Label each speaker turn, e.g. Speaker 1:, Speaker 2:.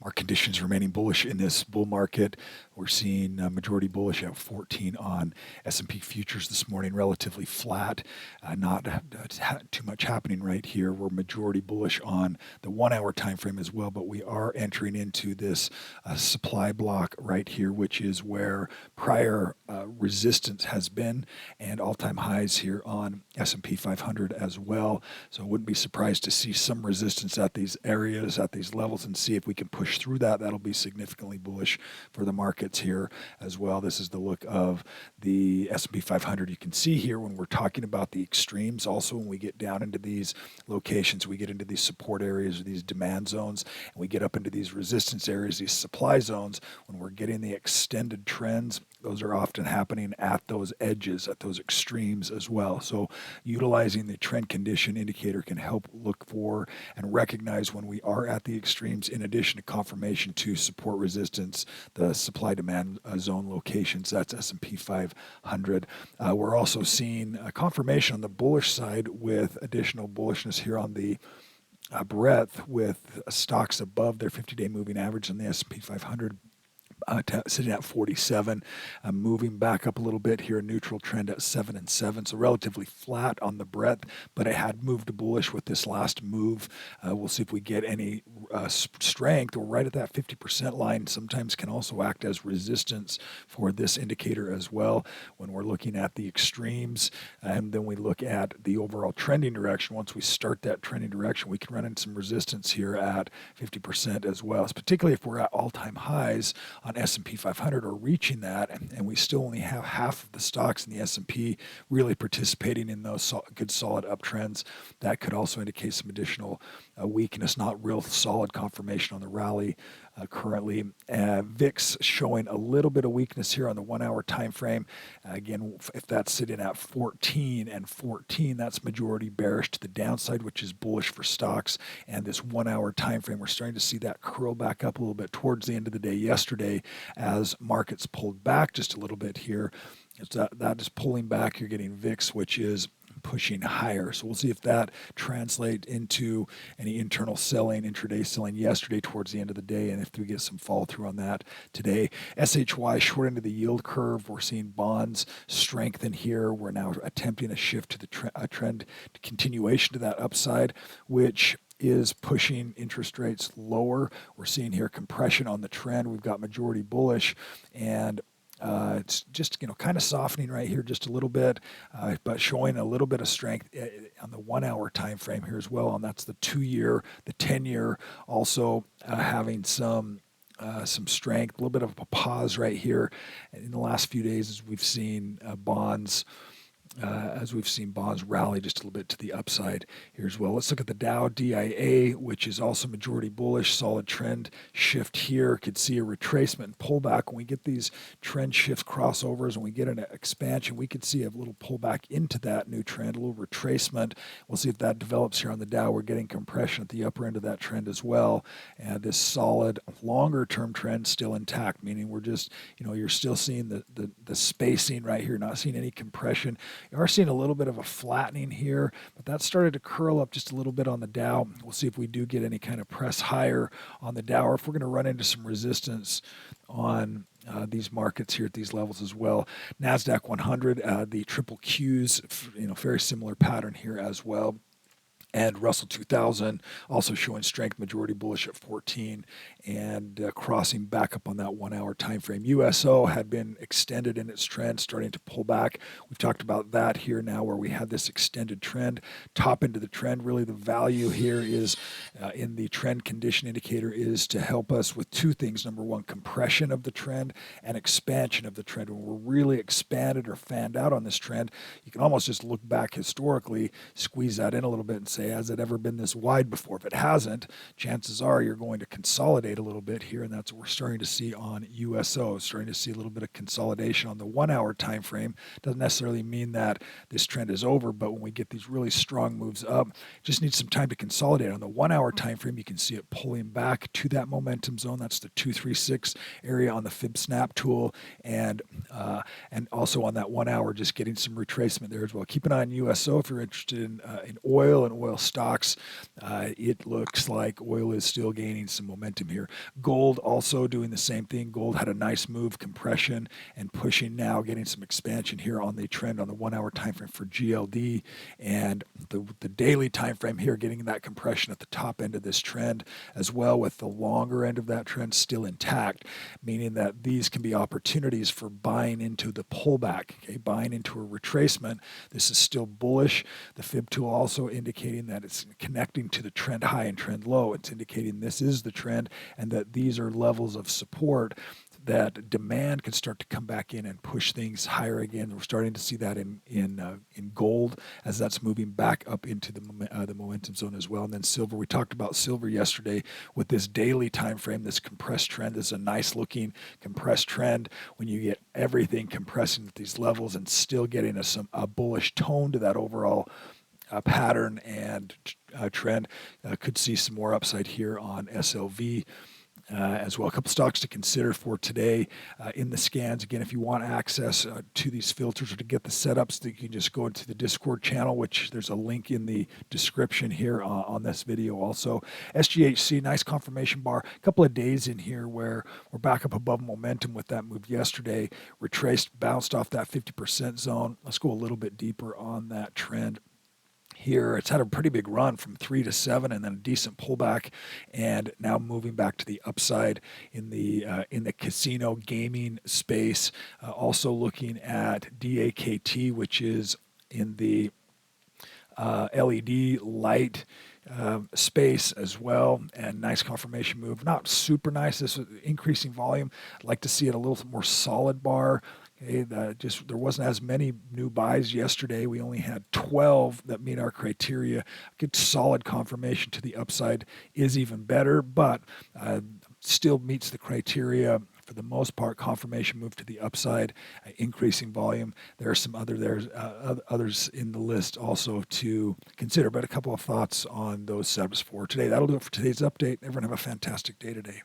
Speaker 1: Our conditions remaining bullish in this bull market. We're seeing majority bullish at 14 on S&P futures this morning, relatively flat. Not too much happening right here. We're majority bullish on the 1 hour time frame as well, but we are entering into this supply block right here, which is where prior resistance has been, and all-time highs here on S&P 500 as well. So I wouldn't be surprised to see some resistance at these areas, at these levels, and see if we can push through that. That'll be significantly bullish for the markets here as well. This is the look of the S&P 500. You can see here when we're talking about the extremes, also when we get down into these locations, we get into these support areas or these demand zones, and we get up into these resistance areas, these supply zones, when we're getting the extended trends, those are often happening at those edges, at those extremes as well. So utilizing the trend condition indicator can help look for and recognize when we are at the extremes, in addition to confirmation to support resistance, the supply demand zone locations. That's S&P 500. We're also seeing confirmation on the bullish side with additional bullishness here on the breadth, with stocks above their 50-day moving average in the S&P 500. Sitting at 47, moving back up a little bit here, neutral trend at 7 and 7, so relatively flat on the breadth, but it had moved bullish with this last move. We'll see if we get any strength. We're right at that 50% line, sometimes can also act as resistance for this indicator as well when we're looking at the extremes. And then we look at the overall trending direction. Once we start that trending direction, we can run into some resistance here at 50% as well, particularly if we're at all-time highs on S&P 500 or reaching that, and we still only have half of the stocks in the S&P really participating in those good solid uptrends. That could also indicate some additional weakness, not real solid confirmation on the rally currently. VIX showing a little bit of weakness here on the 1 hour time frame. Again, if that's sitting at 14 and 14, that's majority bearish to the downside, which is bullish for stocks. And this 1 hour time frame, we're starting to see that curl back up a little bit towards the end of the day yesterday as markets pulled back just a little bit here. That is pulling back. You're getting VIX, which is pushing higher. So we'll see if that translates into any internal selling, intraday selling yesterday towards the end of the day, and if we get some fall through on that today. SHY short into the yield curve. We're seeing bonds strengthen here. We're now attempting a shift to the trend continuation to that upside, which is pushing interest rates lower. We're seeing here compression on the trend. We've got majority bullish, and it's just, kind of softening right here just a little bit, but showing a little bit of strength on the 1 hour time frame here as well. And that's the 2-year, the 10-year also having some strength, a little bit of a pause right here in the last few days as we've seen bonds rally just a little bit to the upside here as well. Let's look at the Dow DIA, which is also majority bullish, solid trend shift here. Could see a retracement and pullback. When we get these trend shifts, crossovers, and we get an expansion, we could see a little pullback into that new trend, a little retracement. We'll see if that develops here on the Dow. We're getting compression at the upper end of that trend as well. And this solid longer term trend still intact, meaning we're just, you're still seeing the spacing right here, not seeing any compression. You are seeing a little bit of a flattening here, but that started to curl up just a little bit on the Dow. We'll see if we do get any kind of press higher on the Dow, or if we're going to run into some resistance on these markets here at these levels as well. NASDAQ 100, the triple Qs, very similar pattern here as well. And Russell 2000 also showing strength, majority bullish at 14, and crossing back up on that 1 hour time frame. USO had been extended in its trend, starting to pull back. We've talked about that here now, where we had this extended trend, top into the trend. Really, the value here is in the trend condition indicator is to help us with two things. Number one, compression of the trend and expansion of the trend. When we're really expanded or fanned out on this trend, you can almost just look back historically, squeeze that in a little bit, and say, has it ever been this wide before? If it hasn't, chances are you're going to consolidate a little bit here, and that's what we're starting to see on USO, starting to see a little bit of consolidation on the 1 hour time frame. Doesn't necessarily mean that this trend is over, but when we get these really strong moves up, just needs some time to consolidate. On the 1 hour time frame, you can see it pulling back to that momentum zone. That's the 236 area on the Fib Snap tool, and also on that 1 hour, just getting some retracement there as well. Keep an eye on USO if you're interested in oil and oil oil stocks. It looks like oil is still gaining some momentum here. Gold also doing the same thing. Gold had a nice move, compression, and pushing now, getting some expansion here on the trend on the 1 hour time frame for GLD, and the daily time frame here getting that compression at the top end of this trend, as well with the longer end of that trend still intact, meaning that these can be opportunities for buying into the pullback, okay, buying into a retracement. This is still bullish. The fib tool also indicating that it's connecting to the trend high and trend low. It's indicating this is the trend and that these are levels of support that demand can start to come back in and push things higher again. We're starting to see that in gold as that's moving back up into the momentum zone as well. And then silver, we talked about silver yesterday with this daily time frame, this compressed trend. This is a nice looking compressed trend when you get everything compressing at these levels and still getting a bullish tone to that overall pattern and trend. Could see some more upside here on SLV. As well. A couple stocks to consider for today in the scans. Again, if you want access to these filters or to get the setups, you can just go into the Discord channel, which there's a link in the description here on this video also. SGHC, nice confirmation bar. A couple of days in here where we're back up above momentum with that move yesterday. Retraced, bounced off that 50% zone. Let's go a little bit deeper on that trend. Here, it's had a pretty big run from 3 to 7, and then a decent pullback, and now moving back to the upside in the casino gaming space. Also looking at DAKT, which is in the LED light space as well, and nice confirmation move. Not super nice. This was increasing volume. I'd like to see it a little more solid bar. Okay, there wasn't as many new buys yesterday. We only had 12 that meet our criteria. Good solid confirmation to the upside is even better, but still meets the criteria for the most part. Confirmation move to the upside, increasing volume. There are some others in the list also to consider, but a couple of thoughts on those setups for today. That'll do it for today's update. Everyone have a fantastic day today.